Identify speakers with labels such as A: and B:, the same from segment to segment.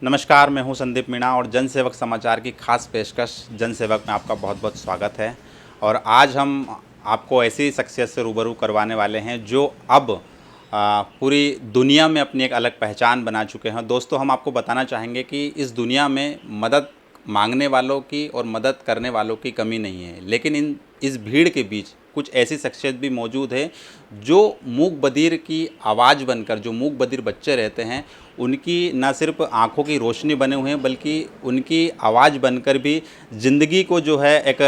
A: नमस्कार, मैं हूं संदीप मीणा और जनसेवक समाचार की खास पेशकश जनसेवक में आपका बहुत बहुत स्वागत है। और आज हम आपको ऐसी शख्सियत से रूबरू करवाने वाले हैं जो अब पूरी दुनिया में अपनी एक अलग पहचान बना चुके हैं। दोस्तों, हम आपको बताना चाहेंगे कि इस दुनिया में मदद मांगने वालों की और मदद करने वालों की कमी नहीं है, लेकिन इस भीड़ के बीच कुछ ऐसी शख्सियत भी मौजूद है जो मूक बधिर की आवाज़ बनकर, जो मूक बधिर बच्चे रहते हैं उनकी न सिर्फ आँखों की रोशनी बने हुए हैं, बल्कि उनकी आवाज़ बनकर भी ज़िंदगी को जो है एक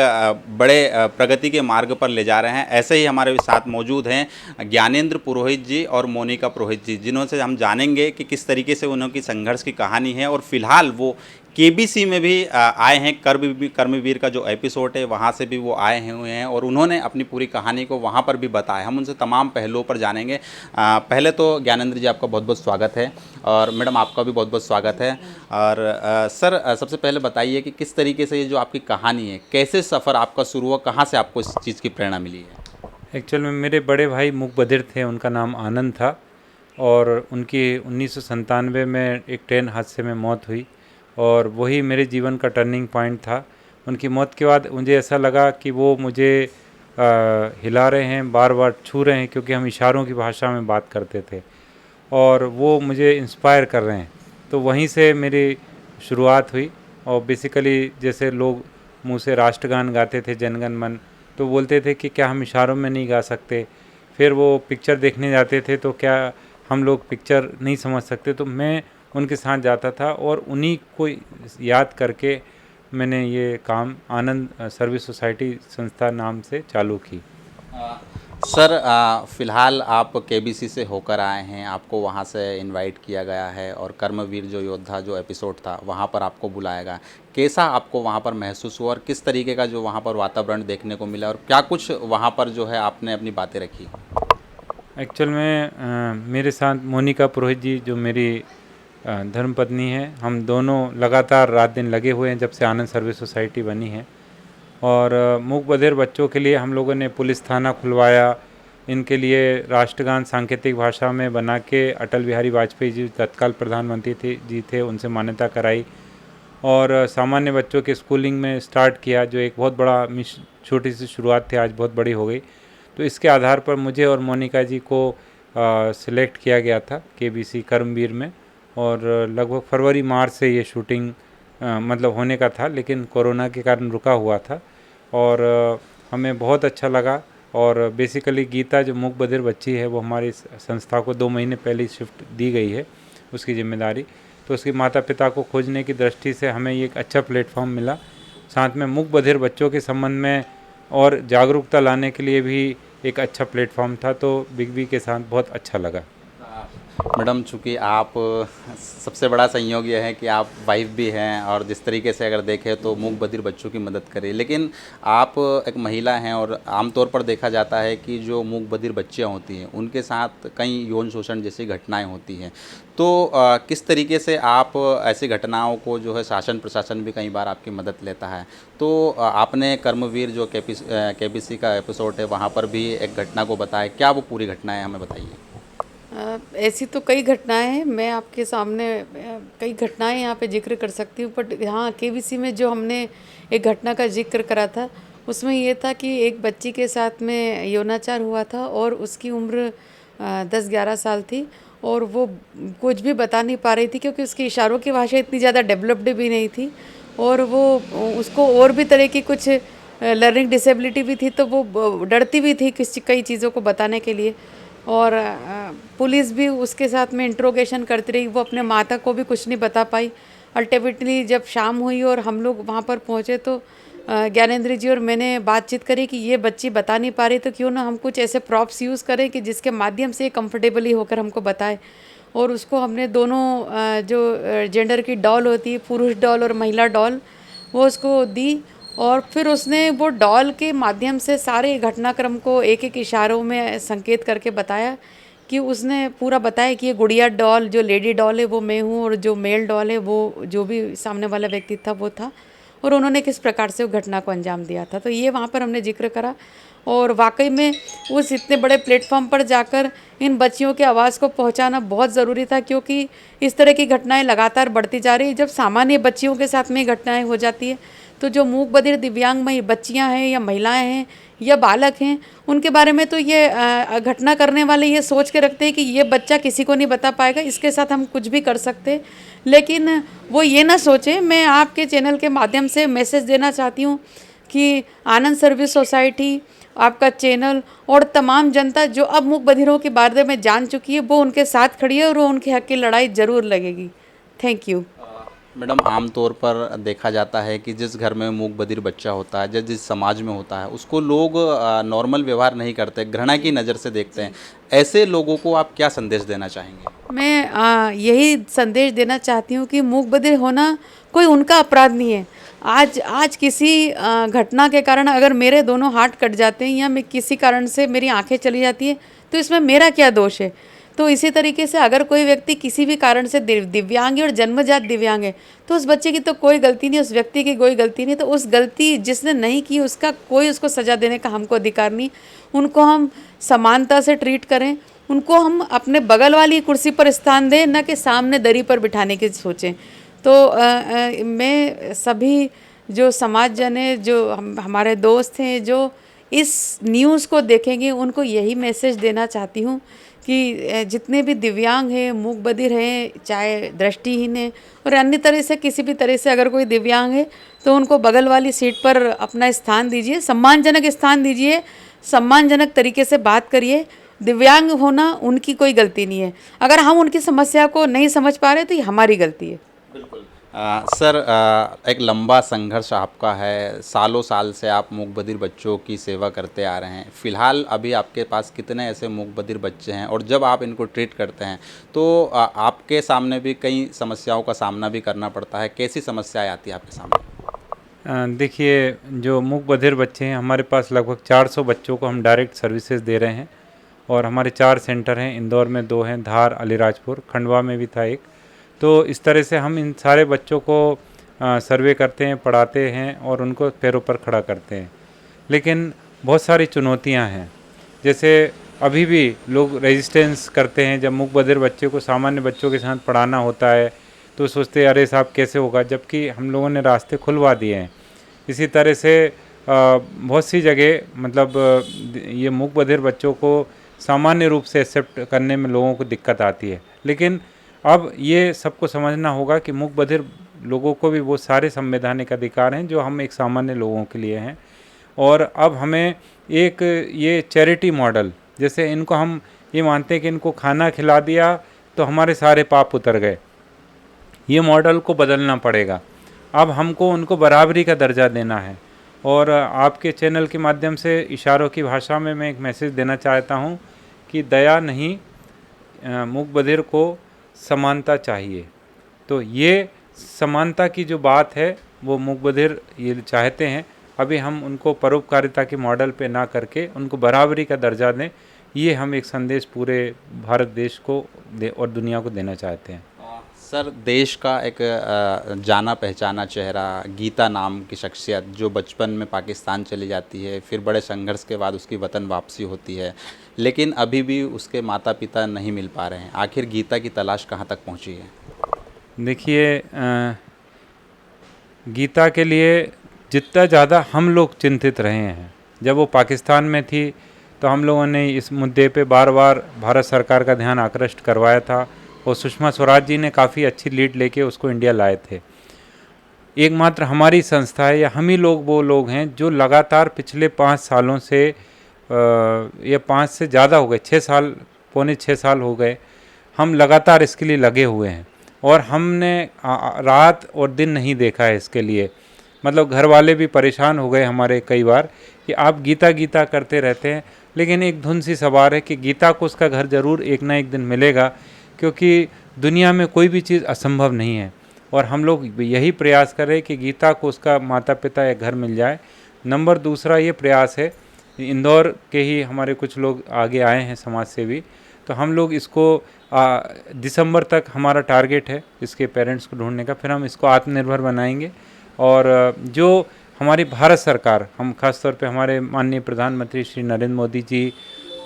A: बड़े प्रगति के मार्ग पर ले जा रहे हैं। ऐसे ही हमारे साथ मौजूद हैं ज्ञानेंद्र पुरोहित जी और मोनिका पुरोहित जी, जिन्हों से हम जानेंगे कि किस तरीके से उनकी संघर्ष की कहानी है। और फिलहाल वो केबीसी में भी आए हैं। कर्मवीर का जो एपिसोड है वहाँ से भी वो आए हुए हैं और उन्होंने अपनी पूरी कहानी को वहाँ पर भी बताया। हम उनसे तमाम पहलुओं पर जानेंगे। पहले तो ज्ञानेंद्र जी, आपका बहुत बहुत स्वागत है और मैडम आपका भी बहुत बहुत स्वागत है। और सर, सबसे पहले बताइए कि किस तरीके से ये जो आपकी कहानी है, कैसे सफ़र आपका शुरू हुआ, कहाँ से आपको इस चीज़ की प्रेरणा मिली है?
B: एक्चुअल में मेरे बड़े भाई मूक बधिर थे, उनका नाम आनंद था और उनकी 1997 में एक ट्रेन हादसे में मौत हुई और वही मेरे जीवन का टर्निंग पॉइंट था। उनकी मौत के बाद मुझे ऐसा लगा कि वो मुझे हिला रहे हैं, बार बार छू रहे हैं, क्योंकि हम इशारों की भाषा में बात करते थे और वो मुझे इंस्पायर कर रहे हैं। तो वहीं से मेरी शुरुआत हुई। और बेसिकली जैसे लोग मुंह से राष्ट्रगान गाते थे, जनगण मन, तो बोलते थे कि क्या हम इशारों में नहीं गा सकते। फिर वो पिक्चर देखने जाते थे तो क्या हम लोग पिक्चर नहीं समझ सकते, तो मैं उनके साथ जाता था और उन्हीं को याद करके मैंने ये काम आनंद सर्विस सोसाइटी संस्था नाम से चालू की।
A: सर, फ़िलहाल आप केबीसी से होकर आए हैं, आपको वहाँ से इनवाइट किया गया है और कर्मवीर जो योद्धा जो एपिसोड था वहाँ पर आपको बुलाया गया। कैसा आपको वहाँ पर महसूस हुआ और किस तरीके का जो वहाँ पर वातावरण देखने को मिला और क्या कुछ वहाँ पर जो है आपने अपनी बातें रखी?
B: एक्चुअल में मेरे साथ मोनिका पुरोहित जी, जो मेरी धर्मपत्नी है, हम दोनों लगातार रात दिन लगे हुए हैं जब से आनंद सर्विस सोसाइटी बनी है। और मूक बधिर बच्चों के लिए हम लोगों ने पुलिस थाना खुलवाया, इनके लिए राष्ट्रगान सांकेतिक भाषा में बना के अटल बिहारी वाजपेयी जी तत्काल प्रधानमंत्री जी थे, उनसे मान्यता कराई और सामान्य बच्चों के स्कूलिंग में स्टार्ट किया, जो एक बहुत बड़ा छोटी सी शुरुआत थी, आज बहुत बड़ी हो गई। तो इसके आधार पर मुझे और मोनिका जी को सिलेक्ट किया गया था केबीसी कर्मवीर में और लगभग फरवरी मार्च से ये शूटिंग मतलब होने का था, लेकिन कोरोना के कारण रुका हुआ था और हमें बहुत अच्छा लगा। और बेसिकली गीता जो मूक बधिर बच्ची है, वो हमारी संस्था को 2 महीने पहले शिफ्ट दी गई है, उसकी जिम्मेदारी। तो उसके माता पिता को खोजने की दृष्टि से हमें ये एक अच्छा प्लेटफॉर्म मिला। साथ में मूक बधिर बच्चों के संबंध में और जागरूकता लाने के लिए भी एक अच्छा प्लेटफॉर्म था, तो बिग बी के साथ बहुत अच्छा लगा।
A: मैडम, चूँकि आप सबसे बड़ा संयोग यह है कि आप वाइफ भी हैं और जिस तरीके से अगर देखें तो मूक बधिर बच्चों की मदद करें, लेकिन आप एक महिला हैं और आमतौर पर देखा जाता है कि जो मूक बधिर बच्चियाँ होती हैं उनके साथ कई यौन शोषण जैसी घटनाएं होती हैं। तो किस तरीके से आप ऐसी घटनाओं को जो है, शासन प्रशासन भी कई बार आपकी मदद लेता है, तो आपने कर्मवीर जो केबीसी का एपिसोड है वहाँ पर भी एक घटना को बताया, क्या वो पूरी घटनाएँ हमें बताइए?
C: ऐसी तो कई घटनाएं हैं, मैं आपके सामने कई घटनाएं यहाँ पे जिक्र कर सकती हूँ। बट हाँ, केबीसी में जो हमने एक घटना का जिक्र करा था, उसमें ये था कि एक बच्ची के साथ में यौनाचार हुआ था और उसकी उम्र 10-11 साल थी और वो कुछ भी बता नहीं पा रही थी, क्योंकि उसकी इशारों की भाषा इतनी ज़्यादा डेवलप्ड भी नहीं थी और वो उसको और भी तरह की कुछ लर्निंग डिसेबिलिटी भी थी, तो वो डरती भी थी कई चीज़ों को बताने के लिए। और पुलिस भी उसके साथ में इंट्रोगेशन करती रही, वो अपने माता को भी कुछ नहीं बता पाई। अल्टीमेटली जब शाम हुई और हम लोग वहाँ पर पहुँचे तो ज्ञानेंद्र जी और मैंने बातचीत करी कि ये बच्ची बता नहीं पा रही, तो क्यों ना हम कुछ ऐसे प्रॉप्स यूज़ करें कि जिसके माध्यम से कंफर्टेबली होकर हमको बताए। और उसको हमने दोनों जो जेंडर की डॉल होती है, पुरुष डॉल और महिला डॉल, वो उसको दी और फिर उसने वो डॉल के माध्यम से सारे घटनाक्रम को एक एक इशारों में संकेत करके बताया कि उसने पूरा बताया कि ये गुड़िया डॉल, जो लेडी डॉल है वो मैं हूँ और जो मेल डॉल है वो जो भी सामने वाला व्यक्ति था वो था। और उन्होंने किस प्रकार से वो घटना को अंजाम दिया था। तो ये वहाँ पर हमने जिक्र करा और वाकई में उस इतने बड़े प्लेटफॉर्म पर जाकर इन बच्चियों की आवाज़ को पहुंचाना बहुत ज़रूरी था, क्योंकि इस तरह की घटनाएं लगातार बढ़ती जा रही है। जब सामान्य बच्चियों के साथ में घटनाएं हो जाती है तो जो मूक बधिर दिव्यांग बच्चियां हैं या महिलाएं हैं या बालक हैं, उनके बारे में तो ये घटना करने वाले ये सोच के रखते हैं कि ये बच्चा किसी को नहीं बता पाएगा, इसके साथ हम कुछ भी कर सकते। लेकिन वो ये ना सोचे, मैं आपके चैनल के माध्यम से मैसेज देना चाहती हूँ कि आनंद सर्विस सोसाइटी, आपका चैनल और तमाम जनता जो अब मूक बधिरों के बारे में जान चुकी है, वो उनके साथ खड़ी है और वो उनके हक की लड़ाई ज़रूर लगेगी। Thank you.
A: मैडम, आमतौर पर देखा जाता है कि जिस घर में मूक बधिर बच्चा होता है, जिस समाज में होता है, उसको लोग नॉर्मल व्यवहार नहीं करते, घृणा की नज़र से देखते हैं। ऐसे लोगों को आप क्या संदेश देना चाहेंगे?
C: मैं यही संदेश देना चाहती हूँ कि मूक बधिर होना कोई उनका अपराध नहीं है। आज किसी घटना के कारण अगर मेरे दोनों हाथ कट जाते हैं या मैं किसी कारण से मेरी आंखें चली जाती हैं, तो इसमें मेरा क्या दोष है। तो इसी तरीके से अगर कोई व्यक्ति किसी भी कारण से दिव्यांग है और जन्मजात दिव्यांग है, तो उस बच्चे की तो कोई गलती नहीं, उस व्यक्ति की कोई गलती नहीं। तो उस गलती जिसने नहीं की उसका कोई उसको सज़ा देने का हमको अधिकार नहीं। उनको हम समानता से ट्रीट करें, उनको हम अपने बगल वाली कुर्सी पर स्थान दें, न कि सामने दरी पर बिठाने की सोचें। तो मैं सभी जो समाजजन है, जो हमारे दोस्त हैं, जो इस न्यूज़ को देखेंगे, उनको यही मैसेज देना चाहती हूँ कि जितने भी दिव्यांग हैं, मूक बधिर हैं, चाहे दृष्टिहीन हैं और अन्य तरह से किसी भी तरह से अगर कोई दिव्यांग है, तो उनको बगल वाली सीट पर अपना स्थान दीजिए, सम्मानजनक स्थान दीजिए, सम्मानजनक तरीके से बात करिए। दिव्यांग होना उनकी कोई गलती नहीं है। अगर हम उनकी समस्या को नहीं समझ पा रहे तो ये हमारी गलती है।
A: बिल्कुल। सर, एक लंबा संघर्ष आपका है, सालों साल से आप मूक बधिर बच्चों की सेवा करते आ रहे हैं। फ़िलहाल अभी आपके पास कितने ऐसे मूक बधिर बच्चे हैं, और जब आप इनको ट्रीट करते हैं तो आपके सामने भी कई समस्याओं का सामना भी करना पड़ता है। कैसी समस्याएं आती है आपके सामने?
B: देखिए, जो मूक बधिर बच्चे हैं, हमारे पास लगभग 400 बच्चों को हम डायरेक्ट सर्विसेज दे रहे हैं और हमारे 4 सेंटर हैं। इंदौर में 2 हैं, धार, अलीराजपुर, खंडवा में भी था एक। तो इस तरह से हम इन सारे बच्चों को सर्वे करते हैं, पढ़ाते हैं और उनको पैरों पर खड़ा करते हैं। लेकिन बहुत सारी चुनौतियां हैं। जैसे अभी भी लोग रेजिस्टेंस करते हैं। जब मूक बधिर बच्चे को सामान्य बच्चों के साथ पढ़ाना होता है तो सोचते हैं अरे साहब कैसे होगा, जबकि हम लोगों ने रास्ते खुलवा दिए हैं। इसी तरह से बहुत सी जगह मतलब ये मूक बधिर बच्चों को सामान्य रूप से एक्सेप्ट करने में लोगों को दिक्कत आती है। लेकिन अब ये सबको समझना होगा कि मूक बधिर लोगों को भी वो सारे संवैधानिक अधिकार हैं जो हम एक सामान्य लोगों के लिए हैं। और अब हमें एक ये चैरिटी मॉडल, जैसे इनको हम ये मानते हैं कि इनको खाना खिला दिया तो हमारे सारे पाप उतर गए, ये मॉडल को बदलना पड़ेगा। अब हमको उनको बराबरी का दर्जा देना है। और आपके चैनल के माध्यम से इशारों की भाषा में मैं एक मैसेज देना चाहता हूँ कि दया नहीं, मूक बधिर को समानता चाहिए। तो ये समानता की जो बात है वो मूक बधिर ये चाहते हैं। अभी हम उनको परोपकारिता के मॉडल पे ना करके उनको बराबरी का दर्जा दें, ये हम एक संदेश पूरे भारत देश को और दुनिया को देना चाहते हैं।
A: सर, देश का एक जाना पहचाना चेहरा गीता नाम की शख्सियत जो बचपन में पाकिस्तान चली जाती है, फिर बड़े संघर्ष के बाद उसकी वतन वापसी होती है, लेकिन अभी भी उसके माता पिता नहीं मिल पा रहे हैं। आखिर गीता की तलाश कहाँ तक पहुँची है?
B: देखिए, गीता के लिए जितना ज़्यादा हम लोग चिंतित रहे हैं, जब वो पाकिस्तान में थी तो हम लोगों ने इस मुद्दे पे बार बार भारत सरकार का ध्यान आकृष्ट करवाया था और सुषमा स्वराज जी ने काफ़ी अच्छी लीड लेके उसको इंडिया लाए थे। एकमात्र हमारी संस्था है या हम ही लोग वो लोग हैं जो लगातार पिछले 5 सालों से ये 5 से ज़्यादा हो गए, 6 साल, पौने 6 साल हो गए, हम लगातार इसके लिए लगे हुए हैं। और हमने रात और दिन नहीं देखा है इसके लिए। मतलब घर वाले भी परेशान हो गए हमारे कई बार कि आप गीता गीता करते रहते हैं, लेकिन एक धुन सी सवार है कि गीता को उसका घर ज़रूर एक ना एक दिन मिलेगा, क्योंकि दुनिया में कोई भी चीज़ असंभव नहीं है। और हम लोग यही प्रयास कर रहे हैं कि गीता को उसका माता पिता या घर मिल जाए। नंबर दूसरा ये प्रयास है, इंदौर के ही हमारे कुछ लोग आगे आए हैं समाज सेवी, तो हम लोग इसको दिसंबर तक हमारा टारगेट है इसके पेरेंट्स को ढूंढने का, फिर हम इसको आत्मनिर्भर बनाएंगे और जो हमारी भारत सरकार, हम खास तौर पे हमारे माननीय प्रधानमंत्री श्री नरेंद्र मोदी जी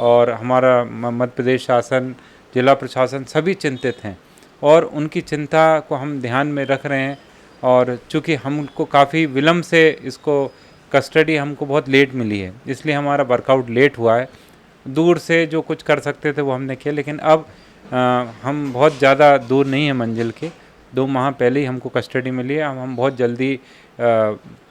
B: और हमारा मध्य प्रदेश शासन, जिला प्रशासन सभी चिंतित हैं और उनकी चिंता को हम ध्यान में रख रहे हैं। और चूँकि हमको काफ़ी विलम्ब से इसको कस्टडी हमको बहुत लेट मिली है, इसलिए हमारा वर्कआउट लेट हुआ है। दूर से जो कुछ कर सकते थे वो हमने किया, लेकिन अब हम बहुत ज़्यादा दूर नहीं है मंजिल के। 2 माह पहले ही हमको कस्टडी मिली है। हम बहुत जल्दी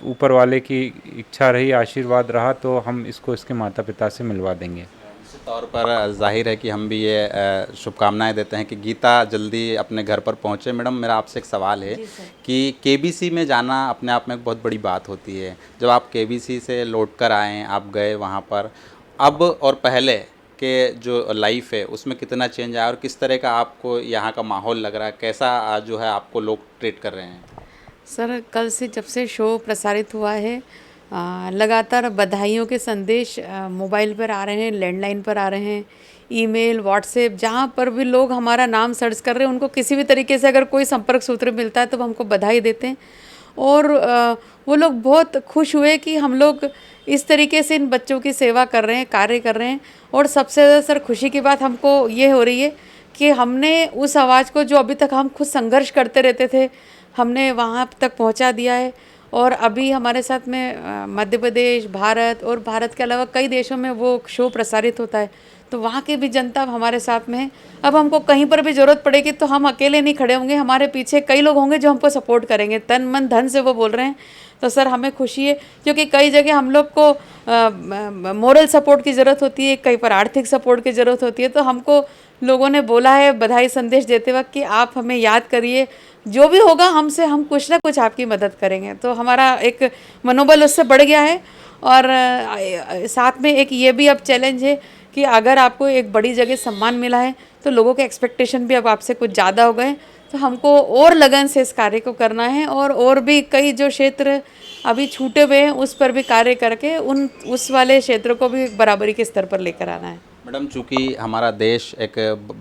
B: ऊपर वाले की इच्छा रही, आशीर्वाद रहा, तो हम इसको इसके माता पिता से मिलवा देंगे।
A: निश्चित तौर पर जाहिर है कि हम भी ये शुभकामनाएं देते हैं कि गीता जल्दी अपने घर पर पहुंचे। मैडम, मेरा आपसे एक सवाल है कि केबीसी में जाना अपने आप में एक बहुत बड़ी बात होती है। जब आप केबीसी से लौट कर आए, आप गए वहाँ पर, अब और पहले के जो लाइफ है उसमें कितना चेंज आया और किस तरह का आपको यहाँ का माहौल लग रहा है, कैसा जो है आपको लोग ट्रीट कर रहे हैं?
C: सर, कल से जब से शो प्रसारित हुआ है लगातार बधाइयों के संदेश मोबाइल पर आ रहे हैं, लैंडलाइन पर आ रहे हैं, ईमेल, व्हाट्सएप, जहाँ पर भी लोग हमारा नाम सर्च कर रहे हैं, उनको किसी भी तरीके से अगर कोई संपर्क सूत्र मिलता है तो हमको बधाई देते हैं। और वो लोग बहुत खुश हुए कि हम लोग इस तरीके से इन बच्चों की सेवा कर रहे हैं, कार्य कर रहे हैं। और सबसे ज़्यादा सर खुशी की बात हमको ये हो रही है कि हमने उस आवाज़ को, जो अभी तक हम खुद संघर्ष करते रहते थे, हमने वहाँ तक पहुँचा दिया है। और अभी हमारे साथ में मध्य प्रदेश, भारत और भारत के अलावा कई देशों में वो शो प्रसारित होता है, तो वहाँ की भी जनता अब हमारे साथ में है। अब हमको कहीं पर भी ज़रूरत पड़ेगी तो हम अकेले नहीं खड़े होंगे, हमारे पीछे कई लोग होंगे जो हमको सपोर्ट करेंगे, तन मन धन से वो बोल रहे हैं। तो सर हमें खुशी है, क्योंकि कई जगह हम लोग को मोरल सपोर्ट की ज़रूरत होती है, कहीं पर आर्थिक सपोर्ट की ज़रूरत होती है। तो हमको लोगों ने बोला है बधाई संदेश देते वक्त कि आप हमें याद करिए, जो भी होगा हमसे, हम कुछ ना कुछ आपकी मदद करेंगे। तो हमारा एक मनोबल उससे बढ़ गया है। और साथ में एक ये भी अब चैलेंज है कि अगर आपको एक बड़ी जगह सम्मान मिला है तो लोगों के एक्सपेक्टेशन भी अब आपसे कुछ ज़्यादा हो गए। तो हमको और लगन से इस कार्य को करना है और भी कई जो क्षेत्र अभी छूटे हुए हैं उस पर भी कार्य करके उस वाले क्षेत्र को भी बराबरी के स्तर पर लेकर आना है।
A: मैडम, चूँकि हमारा देश एक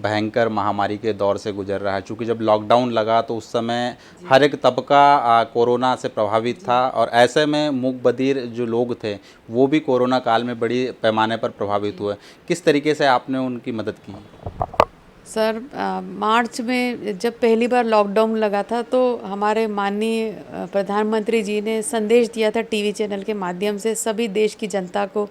A: भयंकर महामारी के दौर से गुजर रहा है, चूँकि जब लॉकडाउन लगा तो उस समय हर एक तबका कोरोना से प्रभावित था और ऐसे में मूक बधिर जो लोग थे वो भी कोरोना काल में बड़ी पैमाने पर प्रभावित हुए। किस तरीके से आपने उनकी मदद की?
C: सर, मार्च में जब पहली बार लॉकडाउन लगा था तो हमारे माननीय प्रधानमंत्री जी ने संदेश दिया था टीवी चैनल के माध्यम से सभी देश की जनता को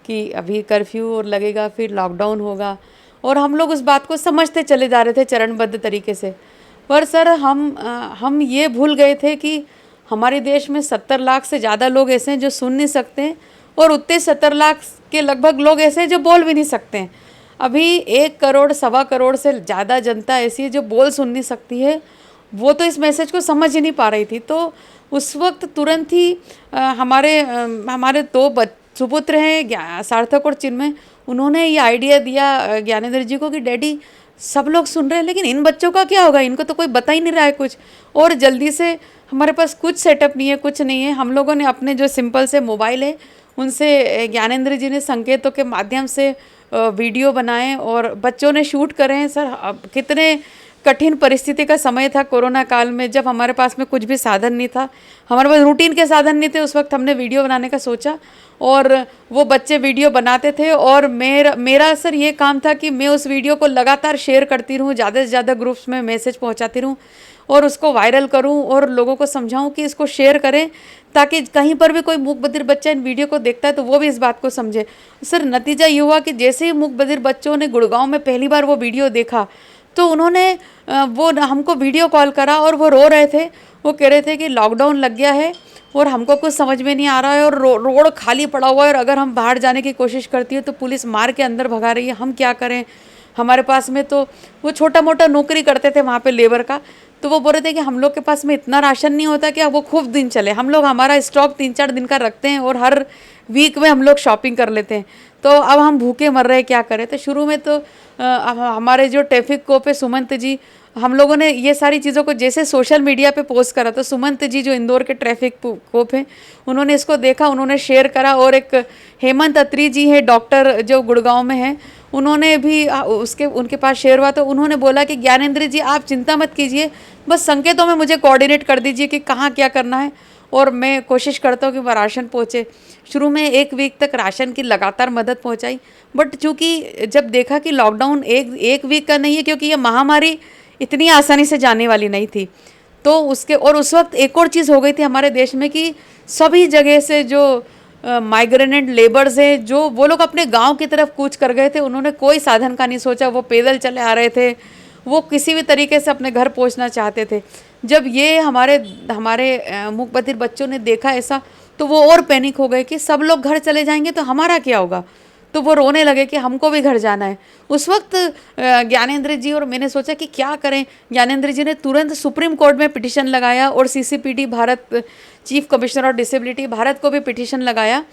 C: कि अभी कर्फ्यू और लगेगा, फिर लॉकडाउन होगा। और हम लोग उस बात को समझते चले जा रहे थे चरणबद्ध तरीके से। पर सर हम ये भूल गए थे कि हमारे देश में 70 लाख से ज़्यादा लोग ऐसे हैं जो सुन नहीं सकते हैं और उतने 70 लाख के लगभग लोग ऐसे हैं जो बोल भी नहीं सकते हैं। अभी 1 करोड़, 1.25 करोड़ से ज़्यादा जनता ऐसी है जो बोल सुन नहीं सकती है, वो तो इस मैसेज को समझ ही नहीं पा रही थी। तो उस वक्त तुरंत ही हमारे 2 सुपुत्र हैं, सार्थक और चिन्मय, उन्होंने ये आइडिया दिया ज्ञानेंद्र जी को कि डैडी सब लोग सुन रहे हैं लेकिन इन बच्चों का क्या होगा, इनको तो कोई बता ही नहीं रहा है कुछ। और जल्दी से, हमारे पास कुछ सेटअप नहीं है, कुछ नहीं है, हम लोगों ने अपने जो सिंपल से मोबाइल है उनसे ज्ञानेंद्र जी ने संकेतों के माध्यम से वीडियो बनाए और बच्चों ने शूट करे हैं। सर, अब कितने कठिन परिस्थिति का समय था कोरोना काल में, जब हमारे पास में कुछ भी साधन नहीं था, हमारे पास रूटीन के साधन नहीं थे। उस वक्त हमने वीडियो बनाने का सोचा और वो बच्चे वीडियो बनाते थे और मेरा सर ये काम था कि मैं उस वीडियो को लगातार शेयर करती रहूँ, ज़्यादा से ज़्यादा ग्रुप्स में मैसेज पहुँचाती रहूँ और उसको वायरल करूँ और लोगों को समझाऊँ कि इसको शेयर करें, ताकि कहीं पर भी कोई मूक बधिर बच्चा इन वीडियो को देखता है तो वो भी इस बात को समझे। सर, नतीजा ये हुआ कि जैसे ही मूक बधिर बच्चों ने गुड़गांव में पहली बार वो वीडियो देखा तो उन्होंने वो हमको वीडियो कॉल करा और वो रो रहे थे। वो कह रहे थे कि लॉकडाउन लग गया है और हमको कुछ समझ में नहीं आ रहा है और रोड खाली पड़ा हुआ है और अगर हम बाहर जाने की कोशिश करती है तो पुलिस मार के अंदर भगा रही है, हम क्या करें। हमारे पास में तो वो छोटा मोटा नौकरी करते थे वहाँ पे लेबर का, तो वो बोल रहे थे कि हम लोग के पास में इतना राशन नहीं होता कि वो खूब दिन चले, हम लोग हमारा स्टॉक 3-4 दिन का रखते हैं और हर वीक में हम लोग शॉपिंग कर लेते हैं, तो अब हम भूखे मर रहे हैं, क्या करें। तो शुरू में तो हमारे जो ट्रैफिक कोप है सुमंत जी, हम लोगों ने ये सारी चीज़ों को जैसे सोशल मीडिया पे पोस्ट करा तो सुमंत जी जो इंदौर के ट्रैफिक कोप हैं उन्होंने इसको देखा, उन्होंने शेयर करा। और एक हेमंत अत्री जी है डॉक्टर जो गुड़गांव में है, उन्होंने भी उनके पास शेयर हुआ तो उन्होंने बोला कि ज्ञानेंद्र जी आप चिंता मत कीजिए, बस संकेतों में मुझे कोऑर्डिनेट कर दीजिए कि कहाँ क्या करना है। और मैं कोशिश करता हूँ कि वह राशन पहुँचे। शुरू में 1 वीक तक राशन की लगातार मदद पहुँचाई, बट चूँकि जब देखा कि लॉकडाउन एक वीक का नहीं है, क्योंकि ये महामारी इतनी आसानी से जाने वाली नहीं थी, तो उसके और उस वक्त एक और चीज़ हो गई थी हमारे देश में कि सभी जगह से जो माइग्रेनेट लेबर्स हैं, जो वो लोग अपने गांव की तरफ कूच कर गए थे, उन्होंने कोई साधन का नहीं सोचा, वो पैदल चले आ रहे थे, वो किसी भी तरीके से अपने घर पहुंचना चाहते थे। जब ये हमारे मूक बधिर बच्चों ने देखा ऐसा, तो वो और पैनिक हो गए कि सब लोग घर चले जाएंगे तो हमारा क्या होगा। तो वो रोने लगे कि हमको भी घर जाना है। उस वक्त ज्ञानेंद्र जी और मैंने सोचा कि क्या करें। ज्ञानेंद्र जी ने तुरंत सुप्रीम कोर्ट में पिटीशन लगाया और CCPD Bharat, chief commissioner of disability Bharat को भी पिटीशन लगाया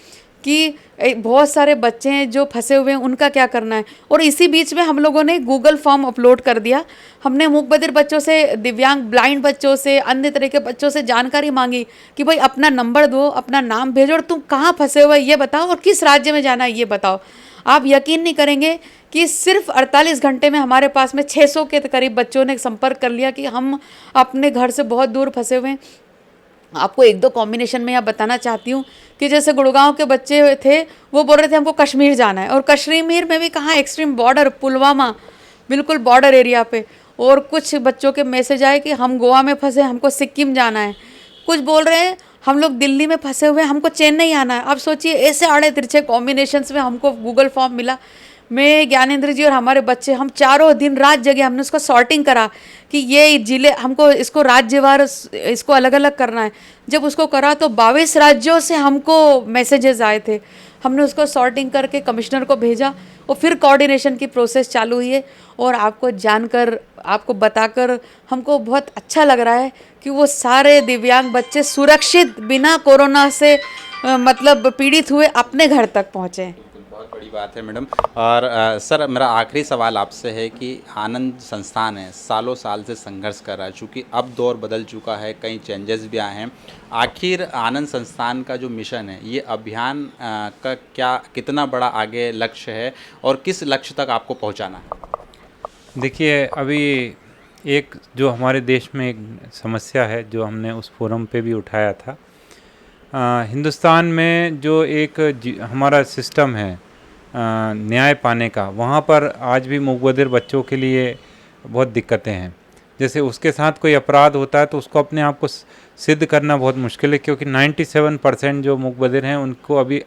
C: कि बहुत सारे बच्चे हैं जो फंसे हुए हैं, उनका क्या करना है। और इसी बीच में हम लोगों ने गूगल फॉर्म अपलोड कर दिया। हमने मूक बधिर बच्चों से, दिव्यांग ब्लाइंड बच्चों से, अन्य तरह के बच्चों से जानकारी मांगी कि भाई अपना नंबर दो, अपना नाम भेजो और तुम कहाँ फंसे हुए ये बताओ और किस राज्य में जाना है ये बताओ। आप यकीन नहीं करेंगे कि सिर्फ 48 घंटे में हमारे पास में 600 के करीब बच्चों ने संपर्क कर लिया कि हम अपने घर से बहुत दूर फंसे हुए हैं। आपको 1-2 कॉम्बिनेशन में यहाँ बताना चाहती हूँ कि जैसे गुड़गांव के बच्चे थे, वो बोल रहे थे हमको कश्मीर जाना है, और कश्मीर में भी कहाँ, एक्सट्रीम बॉर्डर, पुलवामा, बिल्कुल बॉर्डर एरिया पे। और कुछ बच्चों के मैसेज आए कि हम गोवा में फंसे, हमको सिक्किम जाना है। कुछ बोल रहे हैं हम लोग दिल्ली में फंसे हुए हैं, हमको चेन्नई आना है। आप सोचिए ऐसे आड़े तिरछे कॉम्बिनेशंस में हमको गूगल फॉर्म मिला। मैं, ज्ञानेंद्र जी और हमारे बच्चे, हम चारों दिन रात जगे, हमने उसको सॉर्टिंग करा कि ये जिले, हमको इसको राज्यवार इसको अलग अलग करना है। जब उसको करा तो 22 राज्यों से हमको मैसेजेस आए थे। हमने उसको सॉर्टिंग करके कमिश्नर को भेजा और फिर कोऑर्डिनेशन की प्रोसेस चालू हुई है। और आपको जानकर, आपको बताकर हमको बहुत अच्छा लग रहा है कि वो सारे दिव्यांग बच्चे सुरक्षित, बिना कोरोना से मतलब पीड़ित हुए अपने घर तक पहुँचे हैं।
A: बहुत बड़ी बात है मैडम। और सर, मेरा आखिरी सवाल आपसे है कि आनंद संस्थान है, सालों साल से संघर्ष कर रहा है, चूँकि अब दौर बदल चुका है, कई चेंजेस भी आए हैं। आखिर आनंद संस्थान का जो मिशन है, ये अभियान का कितना बड़ा आगे लक्ष्य है और किस लक्ष्य तक आपको पहुंचाना है?
B: देखिए, अभी एक जो हमारे देश में एक समस्या है, जो हमने उस फोरम पे भी उठाया था, हिंदुस्तान में जो एक हमारा सिस्टम है न्याय पाने का, वहाँ पर आज भी मूक बधिर बच्चों के लिए बहुत दिक्कतें हैं। जैसे उसके साथ कोई अपराध होता है तो उसको अपने आप को सिद्ध करना बहुत मुश्किल है, क्योंकि 97% जो मूक बधिर हैं उनको अभी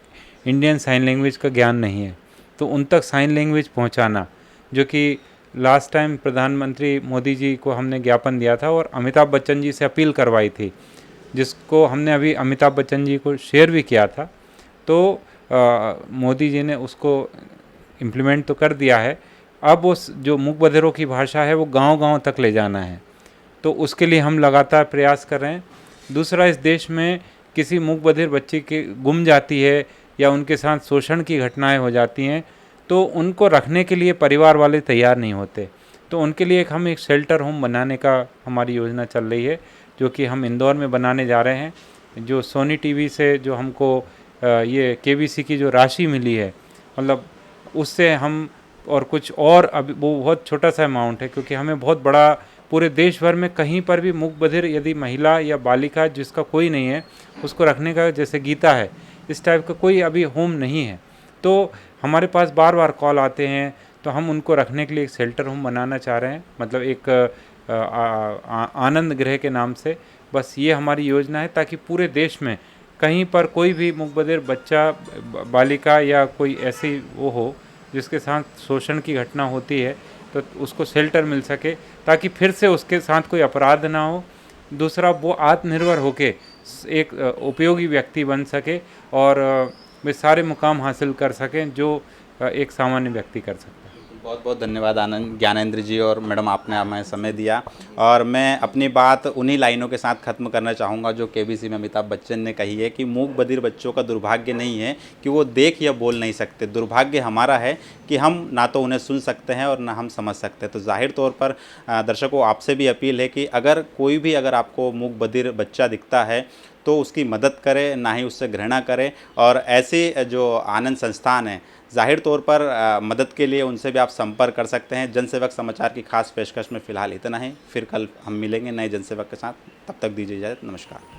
B: इंडियन साइन लैंग्वेज का ज्ञान नहीं है। तो उन तक साइन लैंग्वेज पहुँचाना, जो कि लास्ट टाइम प्रधानमंत्री मोदी जी को हमने ज्ञापन दिया था और अमिताभ बच्चन जी से अपील करवाई थी, जिसको हमने अभी अमिताभ बच्चन जी को शेयर भी किया था। तो मोदी जी ने उसको इम्प्लीमेंट तो कर दिया है। अब उस जो मूक बधिरों की भाषा है वो गांव-गांव तक ले जाना है, तो उसके लिए हम लगातार प्रयास कर रहे हैं। दूसरा, इस देश में किसी मूक बधिर बच्चे के गुम जाती है या उनके साथ शोषण की घटनाएं हो जाती हैं, तो उनको रखने के लिए परिवार वाले तैयार नहीं होते। तो उनके लिए हम एक शेल्टर होम बनाने का हमारी योजना चल रही है, जो कि हम इंदौर में बनाने जा रहे हैं। जो सोनी टीवी से जो हमको ये KBC की जो राशि मिली है, मतलब उससे हम, और कुछ और, अभी वो बहुत छोटा सा अमाउंट है, क्योंकि हमें बहुत बड़ा, पूरे देश भर में कहीं पर भी मूक बधिर यदि महिला या बालिका जिसका कोई नहीं है उसको रखने का, जैसे गीता है, इस टाइप का कोई अभी होम नहीं है। तो हमारे पास बार बार कॉल आते हैं, तो हम उनको रखने के लिए एक शेल्टर होम बनाना चाह रहे हैं, मतलब एक आनंद गृह के नाम से। बस ये हमारी योजना है, ताकि पूरे देश में कहीं पर कोई भी मूक बधिर बच्चा, बालिका या कोई ऐसी वो हो जिसके साथ शोषण की घटना होती है, तो उसको शेल्टर मिल सके, ताकि फिर से उसके साथ कोई अपराध ना हो। दूसरा, वो आत्मनिर्भर होके एक उपयोगी व्यक्ति बन सके और वे सारे मुकाम हासिल कर सकें जो एक सामान्य व्यक्ति कर सकता है।
A: बहुत बहुत धन्यवाद ज्ञानेंद्र जी और मैडम, आपने हमें समय दिया। और मैं अपनी बात उन्हीं लाइनों के साथ ख़त्म करना चाहूँगा जो KBC में अमिताभ बच्चन ने कही है कि मूक बधिर बच्चों का दुर्भाग्य नहीं है कि वो देख या बोल नहीं सकते, दुर्भाग्य हमारा है कि हम ना तो उन्हें सुन सकते हैं और ना हम समझ सकते हैं। तो जाहिर तौर पर दर्शकों, आपसे भी अपील है कि अगर कोई भी, अगर आपको मूक बधिर बच्चा दिखता है तो उसकी मदद करें, ना ही उससे घृणा करें। और ऐसे जो आनंद संस्थान है, जाहिर तौर पर मदद के लिए उनसे भी आप संपर्क कर सकते हैं। जनसेवक समाचार की खास पेशकश में फ़िलहाल इतना ही। फिर कल हम मिलेंगे नए जनसेवक के साथ, तब तक दीजिए इजाज़त। नमस्कार।